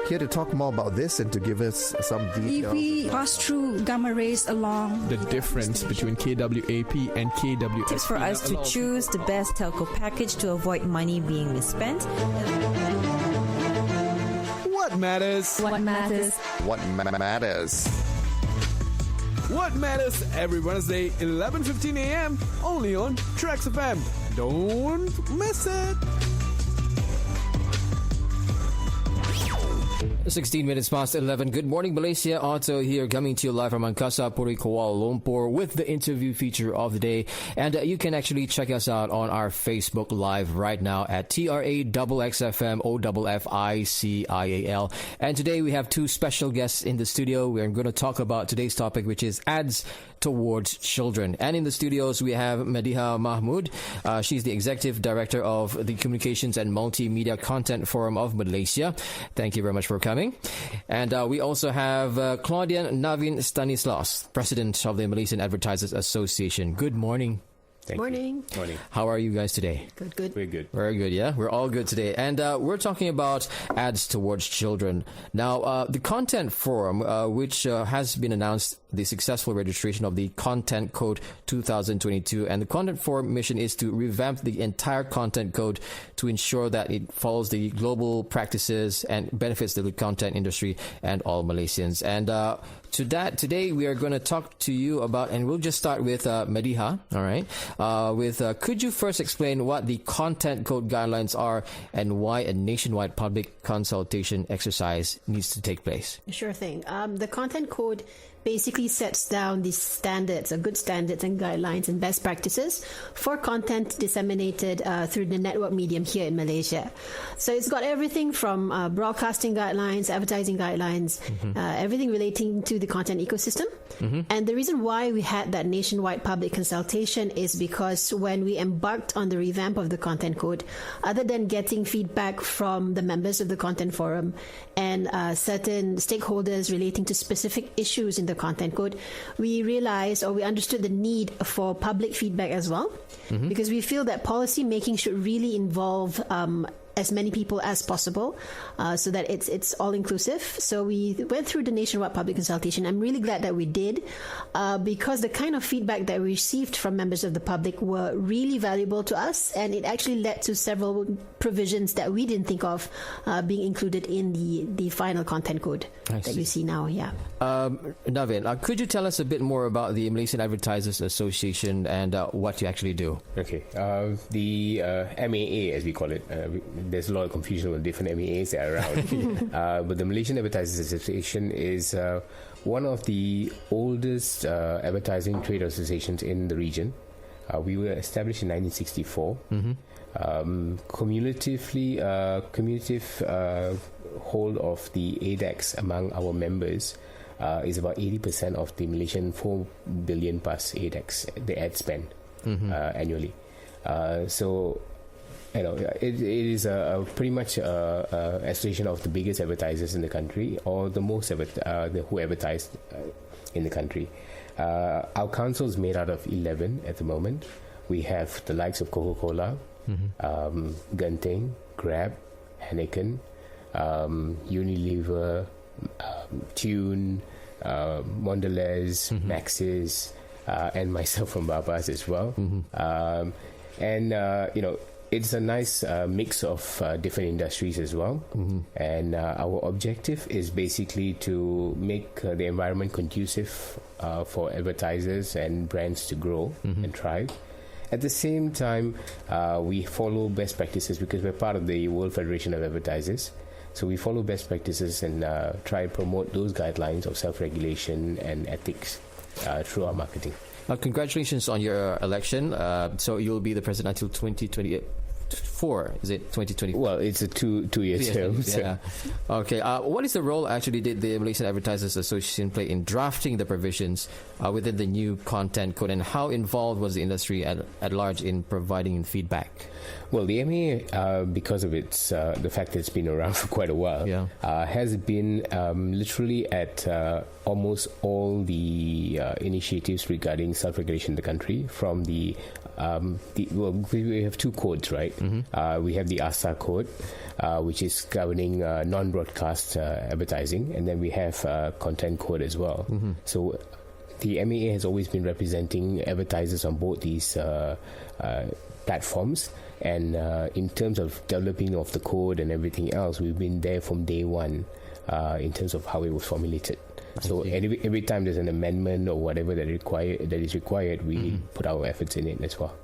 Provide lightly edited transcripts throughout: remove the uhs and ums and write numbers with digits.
Here to talk more about this and to give us some details. If we pass through gamma rays along the difference between KWAP and KWSP. Tips for us to choose the best telco package to avoid money being misspent. What matters? What matters? What matters? What matters every Wednesday, 11:15 a.m. only on TRAXXfm. Don't miss it. 16 minutes past 11. Good morning, Malaysia. Otto here, coming to you live from Angkasa Puri, Kuala Lumpur, with the interview feature of the day. And you can actually check us out on our Facebook Live right now at TRAXXfm OFFICIAL. And today we have two special guests in the studio. We're going to talk about today's topic, which is ads towards children. And in the studios, we have Mediha Mahmood. She's the Executive Director of the Communications and Multimedia Content Forum of Malaysia. Thank you very much for coming. And we also have Claudian, Navin, Stanislaus, President of the Malaysian Advertisers Association. Good morning. Morning. How are you guys today? Good. We're good. Very good, yeah? We're all good today. And we're talking about ads towards children. Now, the Content Forum, which has been announced the successful registration of the Content Code 2022. And the Content Forum mission is to revamp the entire Content Code to ensure that it follows the global practices and benefits the content industry and all Malaysians. And to that, today we are going to talk to you about, and we'll just start with Mediha, all right? Could you first explain what the Content Code guidelines are and why a nationwide public consultation exercise needs to take place? Sure thing. The Content Code basically sets down the standards, good standards and guidelines and best practices for content disseminated through the network medium here in Malaysia. So it's got everything from broadcasting guidelines, advertising guidelines, everything relating to the content ecosystem. And the reason why we had that nationwide public consultation is because when we embarked on the revamp of the Content Code, other than getting feedback from the members of the Content Forum and certain stakeholders relating to specific issues in the Content Code, we realized, or we understood, the need for public feedback as well, because we feel that policy making should really involve as many people as possible, so that it's all inclusive. So we went through the nationwide public consultation. I'm really glad that we did, because the kind of feedback that we received from members of the public were really valuable to us, and it actually led to several provisions that we didn't think of being included in the final Content Code that you see now. Yeah. Navin, could you tell us a bit more about the Malaysian Advertisers Association and what you actually do? Okay. The MAA, as we call it, there's a lot of confusion with different MAAs that are around. But the Malaysian Advertisers Association is one of the oldest advertising trade associations in the region. We were established in 1964. Cumulative hold of the ADAX among our members is about 80% of the Malaysian 4 billion plus ADAX, the ad spend annually. So, you know, it is pretty much a association of the biggest advertisers in the country, or the most who advertise in the country. Our council is made out of 11 at the moment. We have the likes of Coca-Cola, Genting, Grab, Heineken, Unilever, Tune, Mondelez, Maxis, and myself from Babas as well. And you know, it's a nice mix of different industries as well. And our objective is basically to make the environment conducive for advertisers and brands to grow and thrive. At the same time, we follow best practices because we're part of the World Federation of Advertisers. So we follow best practices and try to promote those guidelines of self-regulation and ethics through our marketing. Congratulations on your election. So you'll be the president until 2024. Is it 2020? Well, it's a two-year term. Yeah. Okay. What is the role actually did the Malaysian Advertisers Association play in drafting the provisions within the new Content Code, and how involved was the industry at large in providing feedback? Well, the MA, because of its the fact that it's been around for quite a while, has been literally at almost all the initiatives regarding self-regulation in the country. From we have two codes, right? We have the ASA code, which is governing non-broadcast advertising, and then we have content code as well. So the MAA has always been representing advertisers on both these platforms, and in terms of developing of the code and everything else, we've been there from day one in terms of how it was formulated. So every time there's an amendment or whatever that is required, we put our efforts in it as well.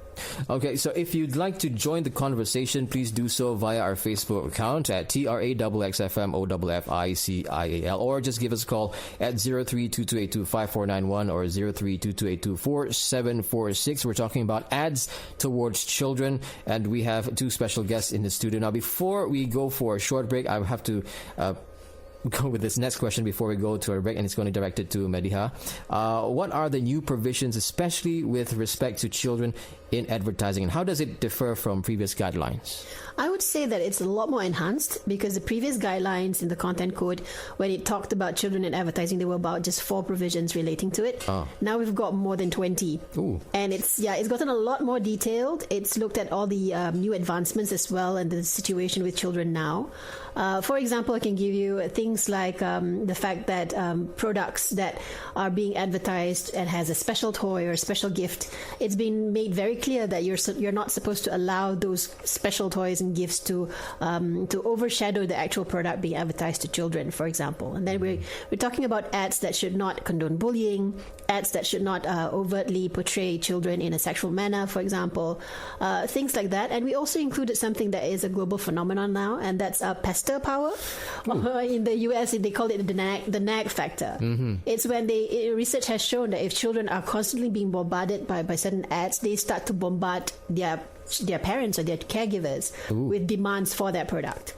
Okay, so if you'd like to join the conversation, please do so via our Facebook account at TRAXXfm OFFICIAL, or just give us a call at 0322825491 or 0322824746. We're talking about ads towards children, and we have two special guests in the studio. Now, before we go for a short break, I have to go with this next question before we go to our break, and it's going to be directed to Mediha. What are the new provisions, especially with respect to children in advertising, and how does it differ from previous guidelines? I would say that it's a lot more enhanced, because the previous guidelines in the content code, when it talked about children in advertising, there were about just 4 provisions relating to it. Now we've got more than 20. Ooh. And it's gotten a lot more detailed. It's looked at all the new advancements as well, and the situation with children now. For example, I can give you things like the fact that products that are being advertised and has a special toy or a special gift, it's been made very clear that you're not supposed to allow those special toys and gifts to overshadow the actual product being advertised to children, for example. And then we're talking about ads that should not condone bullying, ads that should not overtly portray children in a sexual manner, for example, things like that. And we also included something that is a global phenomenon now, and that's pester power. In the US, they call it the nag factor. It's when research has shown that if children are constantly being bombarded by certain ads, they start to bombard their parents or their caregivers with demands for that product.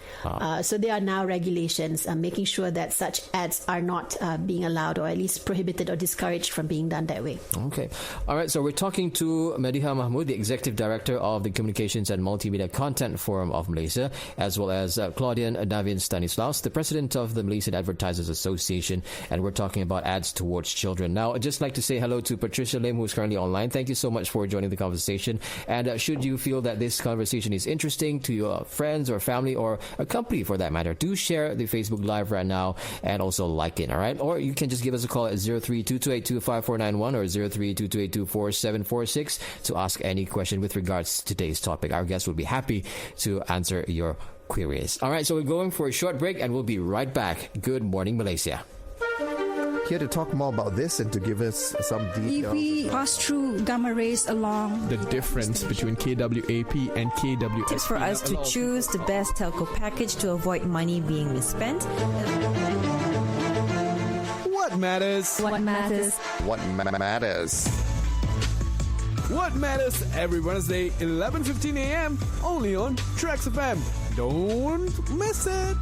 So there are now regulations making sure that such ads are not being allowed, or at least prohibited or discouraged from being done that way. Okay. All right. So we're talking to Mediha Mahmood, the Executive Director of the Communications and Multimedia Content Forum of Malaysia, as well as Claudian, Navin, Stanislaus, the President of the Malaysian Advertisers Association, and we're talking about ads towards children. Now, I'd just like to say hello to Patricia Lim, who's currently online. Thank you so much for joining the conversation. And should you feel that this conversation is interesting to your friends or family or a company for that matter, do share the Facebook Live right now and also like it, all right? Or you can just give us a call at 0322825491 or 0322824746 to ask any question with regards to today's topic. Our guests will be happy to answer your queries. All right, so we're going for a short break and we'll be right back. Good morning, Malaysia. Here to talk more about this and to give us some details. If we pass through gamma rays along The difference between KWAP and KWSP. Tips for us to choose the best telco package to avoid money being misspent. What matters? What matters? What matters? What matters every Wednesday, 11:15 a.m. only on TRAXXfm. Don't miss it.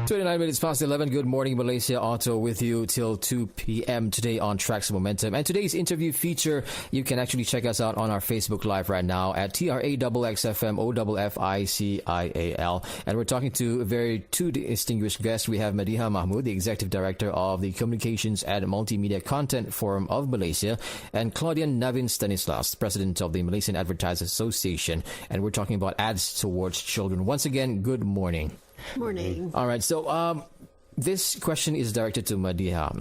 29 minutes past 11. Good morning, Malaysia. Otto with you till 2 p.m. today on Tracks Momentum. And today's interview feature, you can actually check us out on our Facebook Live right now at TRAXXfm OFFICIAL. And we're talking to two distinguished guests. We have Mediha Mahmood, the Executive Director of the Communications and Multimedia Content Forum of Malaysia, and Claudian Navin Stanislaus, President of the Malaysian Advertisers Association. And we're talking about ads towards children. Once again, good morning. Morning. All right, so this question is directed to Mediha.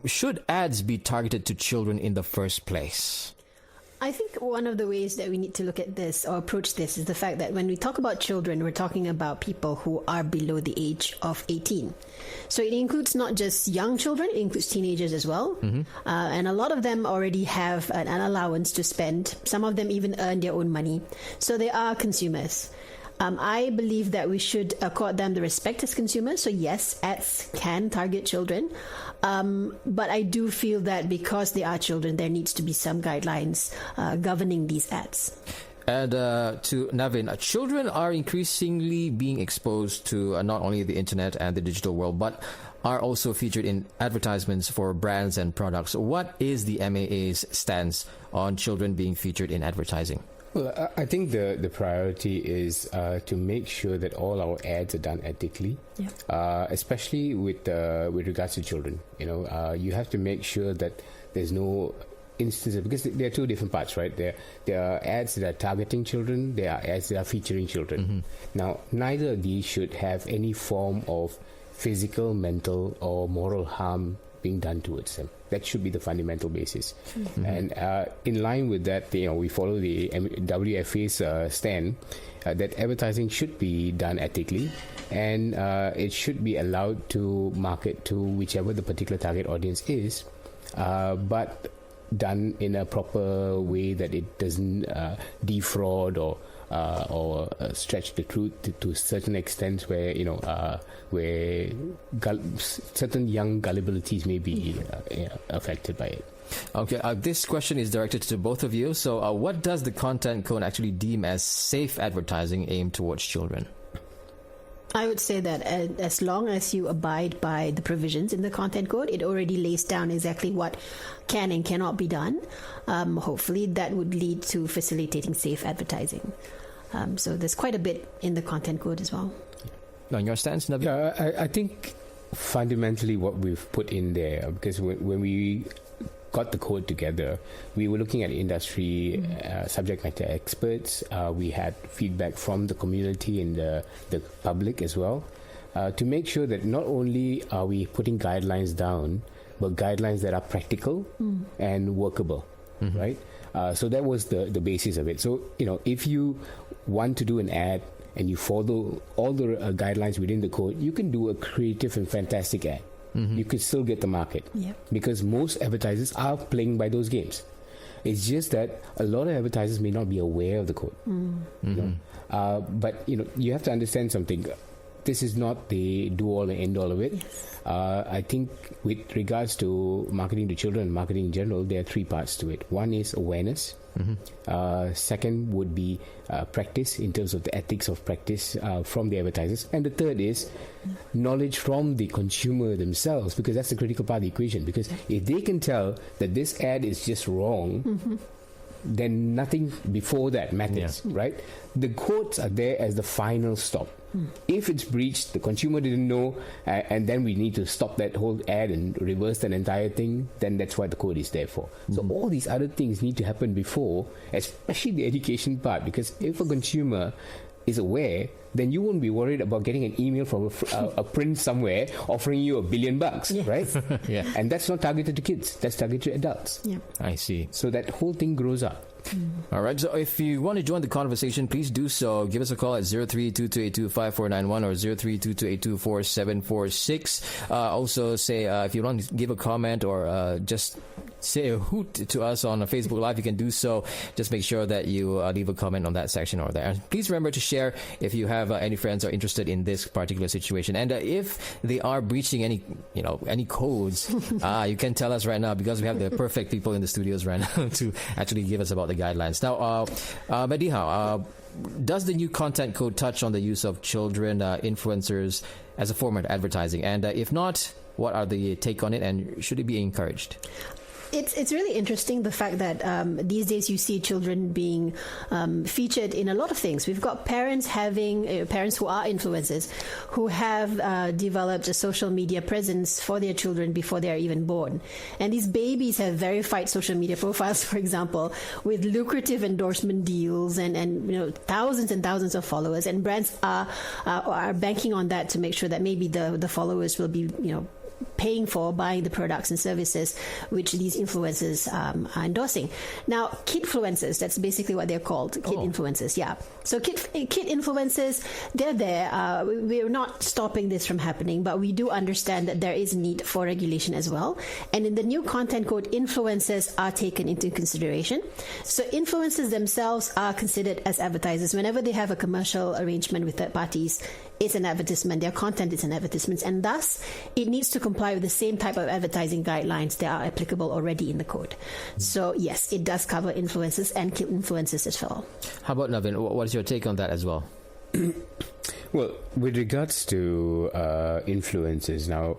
Should ads be targeted to children in the first place? I think one of the ways that we need to look at this or approach this is the fact that when we talk about children, we're talking about people who are below the age of 18. So it includes not just young children, it includes teenagers as well. And a lot of them already have an allowance to spend. Some of them even earn their own money. So they are consumers. I believe that we should accord them the respect as consumers. So yes, ads can target children. But I do feel that because they are children, there needs to be some guidelines governing these ads. And to Navin, children are increasingly being exposed to not only the internet and the digital world, but are also featured in advertisements for brands and products. What is the MAA's stance on children being featured in advertising? Well, I think the priority is to make sure that all our ads are done ethically, especially with regards to children. You know, you have to make sure that there's no instances, because there are two different parts, right? There are ads that are targeting children, there are ads that are featuring children. Now, neither of these should have any form of physical, mental, or moral harm being done towards them. That should be the fundamental basis. And in line with that, we follow the WFA's stand that advertising should be done ethically, and it should be allowed to market to whichever the particular target audience is, but done in a proper way that it doesn't defraud or stretch the truth to a certain extent, where where certain young gullibilities may be affected by it. Okay, this question is directed to both of you. So, what does the content code actually deem as safe advertising aimed towards children? I would say that as long as you abide by the provisions in the content code, it already lays down exactly what can and cannot be done. Hopefully that would lead to facilitating safe advertising. So there's quite a bit in the content code as well. On your stance, Navin? Yeah, I think fundamentally what we've put in there, because when we got the code together, we were looking at industry subject matter experts. We had feedback from the community and the public as well, to make sure that not only are we putting guidelines down, but guidelines that are practical and workable, right? So that was the basis of it. So, if you want to do an ad and you follow all the guidelines within the code, you can do a creative and fantastic ad. You could still get the market, because most advertisers are playing by those games. It's just that a lot of advertisers may not be aware of the code. But you have to understand something. This is not the do-all and end-all of it. I think with regards to marketing to children and marketing in general, there are three parts to it. One is awareness. Second would be practice, in terms of the ethics of practice from the advertisers. And the third is knowledge from the consumer themselves, because that's the critical part of the equation. Because if they can tell that this ad is just wrong, then nothing before that matters, right? The codes are there as the final stop. If it's breached, the consumer didn't know, and then we need to stop that whole ad and reverse that entire thing, then that's what the code is there for. So all these other things need to happen before, especially the education part, because if a consumer is aware, then you won't be worried about getting an email from a prince somewhere offering you $1 billion, right? And that's not targeted to kids, that's targeted to adults. I see. So that whole thing grows up. All right, so if you want to join the conversation, please do so. Give us a call at 0322825491 or 0322824746. Also, say if you want to give a comment or just say a hoot to us on Facebook Live, you can do so. Just make sure that you leave a comment on that section or there. And please remember to share if you have any friends who are interested in this particular situation. And if they are breaching any codes, you can tell us right now, because we have the perfect people in the studios right now to actually give us about the guidelines. Now, Mediha, does the new content code touch on the use of children influencers as a form of advertising? And if not, what are the take on it, and should it be encouraged? It's really interesting, the fact that these days you see children being featured in a lot of things. We've got parents having parents who are influencers, who have developed a social media presence for their children before they are even born. And these babies have verified social media profiles, for example, with lucrative endorsement deals and thousands and thousands of followers. And brands are banking on that to make sure that maybe the followers will be paying for buying the products and services which these influencers are endorsing. Now, kidfluencers, that's basically what they're called, influencers, So kid influencers, they're there. We're not stopping this from happening, but we do understand that there is need for regulation as well. And in the new content code, influencers are taken into consideration. So influencers themselves are considered as advertisers. Whenever they have a commercial arrangement with third parties, it's an advertisement. Their content is an advertisement, and thus it needs to comply with the same type of advertising guidelines that are applicable already in the code. So yes, it does cover influencers and kid influencers as well. How about Navin? What is your take on that as well? Well, with regards to influencers now,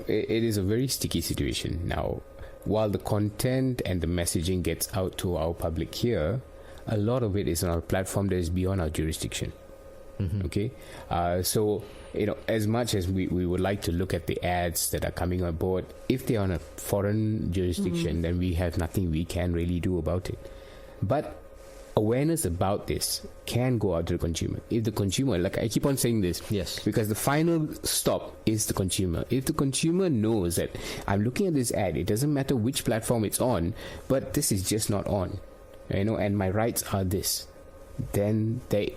it is a very sticky situation. Now, while the content and the messaging gets out to our public here, a lot of it is on a platform that is beyond our jurisdiction. Okay, so as much as we would like to look at the ads that are coming on board, if they're on a foreign jurisdiction, then we have nothing we can really do about it. But awareness about this can go out to the consumer. If the consumer, like I keep on saying this, yes, because the final stop is the consumer. If the consumer knows that I'm looking at this ad, it doesn't matter which platform it's on, but this is just not on, and my rights are this, then they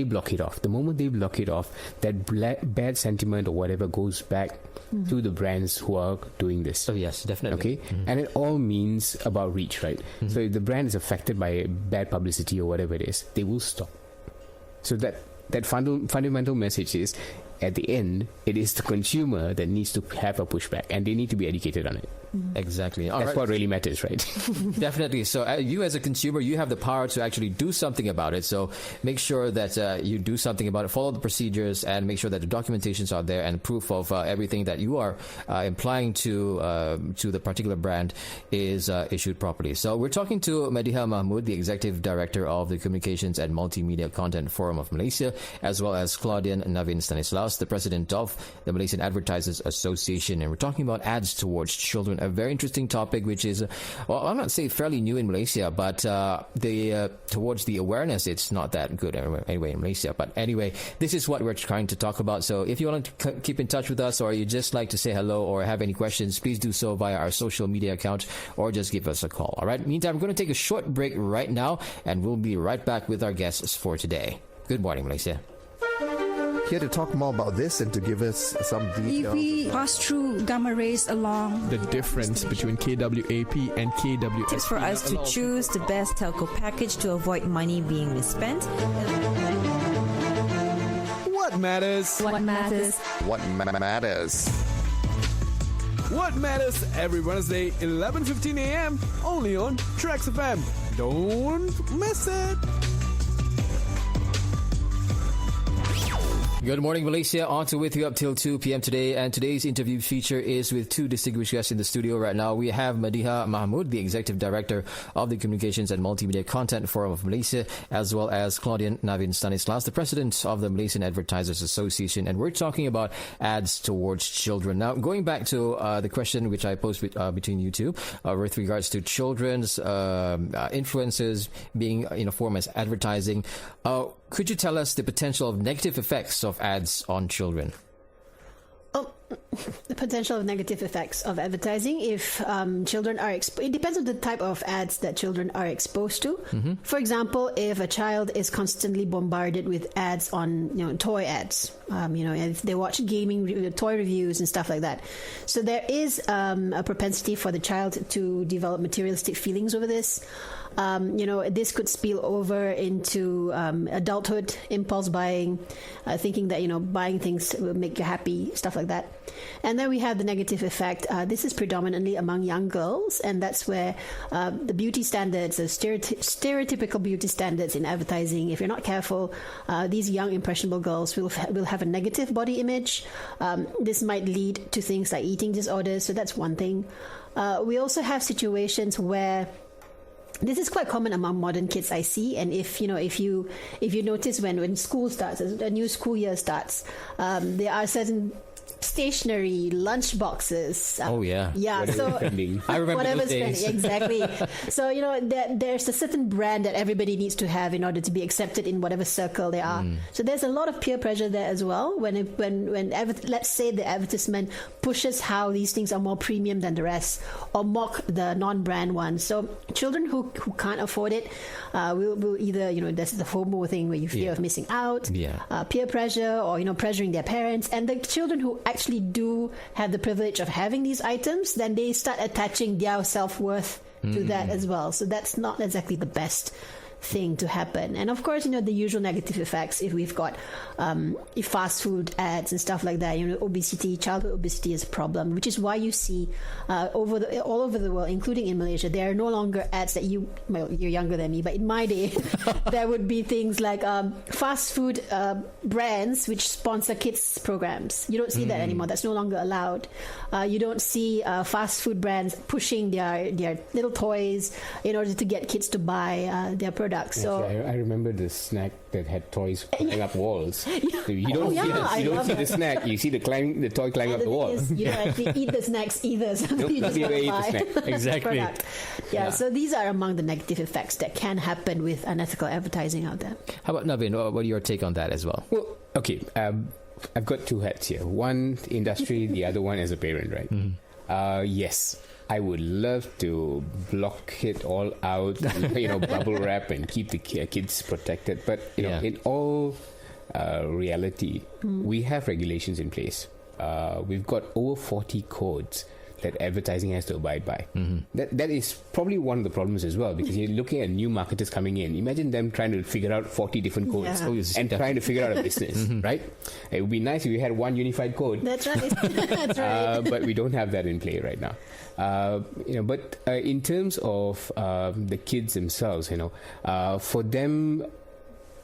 block it off. The moment they block it off, that bad sentiment or whatever goes back to the brands who are doing this. Oh yes, definitely. Okay, and it all means about reach, right? So if the brand is affected by bad publicity or whatever it is, they will stop. So that fundamental message is, at the end, it is the consumer that needs to have a pushback, and they need to be educated on it. Exactly. That's what really matters, right? Definitely. So you as a consumer, you have the power to actually do something about it. So make sure that you do something about it, follow the procedures, and make sure that the documentations are there and proof of everything that you are implying to the particular brand is issued properly. So we're talking to Mediha Mahmood, the Executive Director of the Communications and Multimedia Content Forum of Malaysia, as well as Claudian Navin Stanislaus, the President of the Malaysian Advertisers Association. And we're talking about ads towards children, a very interesting topic, which is, well, I'm not saying fairly new in Malaysia, but towards the awareness, it's not that good anyway in Malaysia. But anyway, this is what we're trying to talk about. So if you want to keep in touch with us, or you just like to say hello or have any questions, please do so via our social media account or just give us a call. All right. Meantime, we're going to take a short break right now, and we'll be right back with our guests for today. Good morning, Malaysia. Here to talk more about this and to give us some details. If we pass through gamma rays along The difference between KWAP and KWSP. Tips for us to choose the best telco package to avoid money being misspent. What matters? what matters. What matters? What matters every Wednesday, 11:15 a.m. only on TRAXXfm. Don't miss it. Good morning, Malaysia. Otto with you up till 2 p.m. today. And today's interview feature is with two distinguished guests in the studio right now. We have Mediha Mahmood, the Executive Director of the Communications and Multimedia Content Forum of Malaysia, as well as Claudian Navin Stanislaus, the President of the Malaysian Advertisers Association. And we're talking about ads towards children. Now, going back to the question which I posed between you two with regards to children's influences being in a form as advertising, could you tell us the potential of negative effects of ads on children? The potential of negative effects of advertising if children are it depends on the type of ads that children are exposed to. For example, if a child is constantly bombarded with ads on toy ads, if they watch gaming toy reviews and stuff like that, so there is a propensity for the child to develop materialistic feelings over this. This could spill over into adulthood, impulse buying, thinking that buying things will make you happy, stuff like that. And then we have the negative effect. This is predominantly among young girls, and that's where the beauty standards, the stereotypical beauty standards in advertising, if you're not careful, these young impressionable girls will have a negative body image. This might lead to things like eating disorders, so that's one thing. We also have situations where this is quite common among modern kids, I see. And if you notice when school starts, a new school year starts, there are certain stationery lunch boxes. Oh yeah. So I remember whatever's those days. Exactly. So there's a certain brand that everybody needs to have in order to be accepted in whatever circle they are. So there's a lot of peer pressure there as well. When let's say the advertisement pushes how these things are more premium than the rest, or mock the non-brand ones. So children who can't afford it will either there's the FOMO thing where you fear of missing out, peer pressure, or pressuring their parents, and the children who actually do have the privilege of having these items, then they start attaching their self-worth to that as well. So that's not exactly the best thing to happen. And of course, the usual negative effects if we've got fast food ads and stuff like that. Obesity, childhood obesity is a problem, which is why you see all over the world, including in Malaysia, there are no longer ads that you're younger than me, but in my day there would be things like fast food brands which sponsor kids programs. You don't see that anymore. That's no longer allowed. You don't see fast food brands pushing their little toys in order to get kids to buy their products. products. So I remember the snack that had toys climbing up walls. So you don't see the snack. You see the toy climbing up the wall. You don't actually eat the snacks either. So you just eat the buy snack. Exactly. Yeah, so these are among the negative effects that can happen with unethical advertising out there. How about Navin? What are your take on that as well? Well, okay. I've got two hats here. One industry, the other one as a parent, right? Yes, I would love to block it all out, bubble wrap and keep the kids protected. But in all reality, we have regulations in place. We've got over 40 codes that advertising has to abide by. That is probably one of the problems as well, because you're looking at new marketers coming in. Imagine them trying to figure out 40 different codes and trying to figure out a business, right? It would be nice if we had one unified code. That's right. That's right. But we don't have that in play right now. But in terms of the kids themselves, for them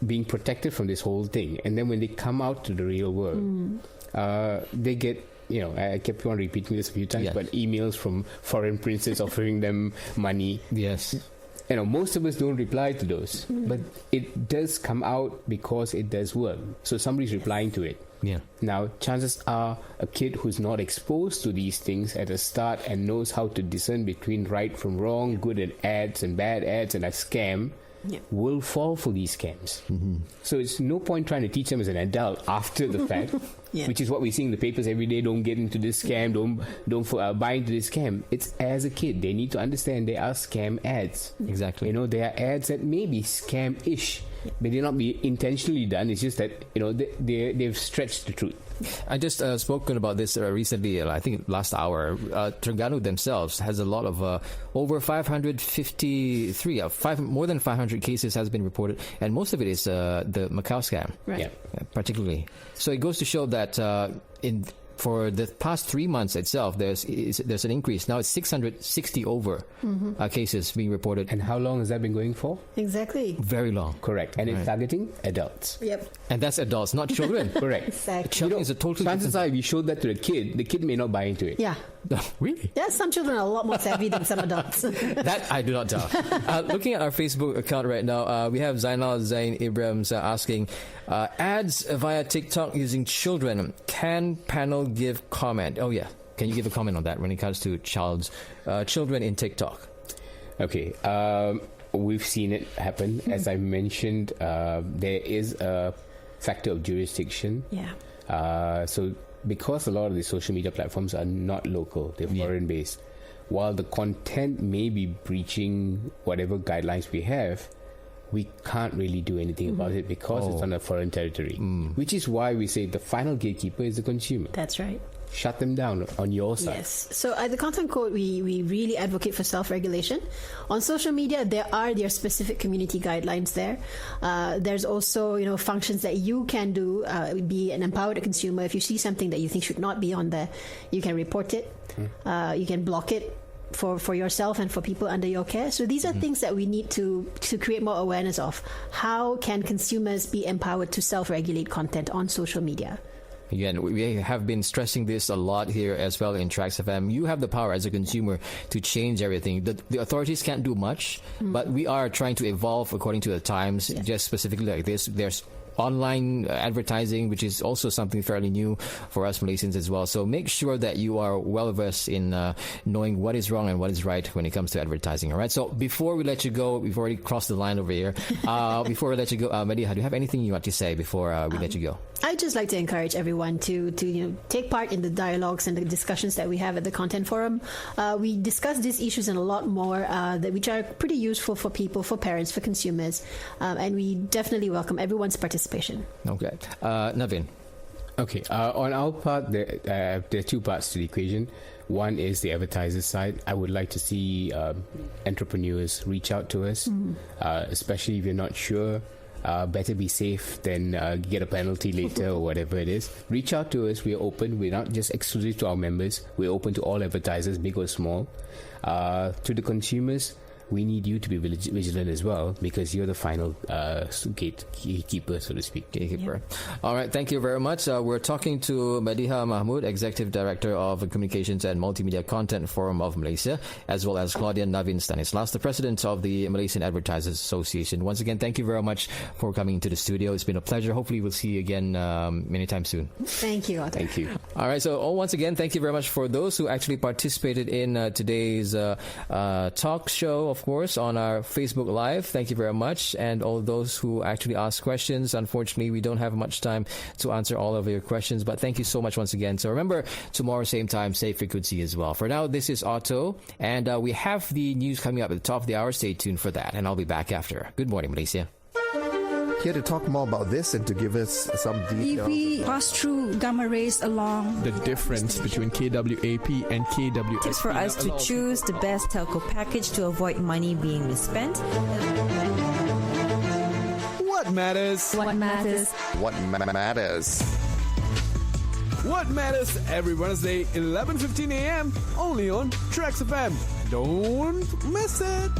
being protected from this whole thing, and then when they come out to the real world, they get, I kept on repeating this a few times, but emails from foreign princes offering them money. Yes. Most of us don't reply to those, but it does come out because it does work. So somebody's replying to it. Yeah. Now, chances are a kid who's not exposed to these things at the start and knows how to discern between right from wrong, good ads and bad ads and a scam, will fall for these scams. So it's no point trying to teach them as an adult after the fact, which is what we see in the papers every day. Don't get into this scam. Don't buy into this scam. It's as a kid. They need to understand they are scam ads. Exactly. They are ads that may be scam-ish, but they're not be intentionally done. It's just that they've stretched the truth. I just spoken about this recently. I think last hour. Terengganu themselves has a lot of over 553, more than 500 cases has been reported, and most of it is the Macau scam, right? Particularly. So it goes to show that for the past 3 months itself, there's an increase. Now it's 660 over cases being reported. And how long has that been going for? Exactly. Very long. Correct. And it's targeting adults. Yep. And that's adults, not children. Correct. Exactly. Children is a totally chances are if you showed that to the kid may not buy into it. Yeah. Really? Yeah, some children are a lot more savvy than some adults. That I do not tell. Looking at our Facebook account right now, we have Zainal Zain Ibrahim's asking, ads via TikTok using children. Can panel give comment? Oh yeah. Can you give a comment on that when it comes to children in TikTok? Okay. We've seen it happen. As I mentioned, there is a factor of jurisdiction. Yeah. So because a lot of the social media platforms are not local, they're foreign based, while the content may be breaching whatever guidelines we have, we can't really do anything about it because it's on a foreign territory, which is why we say the final gatekeeper is the consumer. That's right. Shut them down on your side. Yes. So at the Content Code, we really advocate for self-regulation. On social media, there are specific community guidelines there. There's also, functions that you can do, be an empowered consumer. If you see something that you think should not be on there, you can report it. You can block it for yourself and for people under your care. So these are things that we need to create more awareness of. How can consumers be empowered to self-regulate content on social media? Again, we have been stressing this a lot here as well in TRAXXfm. You have the power as a consumer to change everything. The authorities can't do much, but we are trying to evolve according to the times. Just specifically like this, there's online advertising, which is also something fairly new for us Malaysians as well. So make sure that you are well versed in knowing what is wrong and what is right when it comes to advertising. All right. So before we let you go, we've already crossed the line over here. Before we let you go, Mediha, do you have anything you want to say before we let you go? I'd just like to encourage everyone to take part in the dialogues and the discussions that we have at the Content Forum. We discuss these issues and a lot more which are pretty useful for people, for parents, for consumers, and we definitely welcome everyone's participation. Okay. Navin. Okay. On our part, there are two parts to the equation. One is the advertiser side. I would like to see entrepreneurs reach out to us, especially if you're not sure. Better be safe than get a penalty later or whatever it is. Reach out to us. We are open. We're not just exclusive to our members. We're open to all advertisers, big or small. To the consumers, we need you to be vigilant as well, because you're the final gatekeeper, so to speak. Gatekeeper. All right, thank you very much. We're talking to Mediha Mahmood, Executive Director of Communications and Multimedia Content Forum of Malaysia, as well as Claudian Navin Stanislaus, the President of the Malaysian Advertisers Association. Once again, thank you very much for coming into the studio. It's been a pleasure. Hopefully we'll see you again anytime soon. Thank you, Otto. Thank you. All right, so once again, thank you very much for those who actually participated in today's talk show, of course, on our Facebook Live. Thank you very much. And all those who actually asked questions. Unfortunately, we don't have much time to answer all of your questions, but thank you so much once again. So remember, tomorrow, same time, same frequency as well. For now, this is Otto, and we have the news coming up at the top of the hour. Stay tuned for that, and I'll be back after. Good morning, Malaysia. Here to talk more about this and to give us some details. We pass through gamma rays along The difference between KWAP and KWSP. Tips for us to choose the best telco package to avoid money being misspent. What matters? what matters. What matters? What matters every Wednesday, 11:15 a.m. only on TRAXXfm. Don't miss it.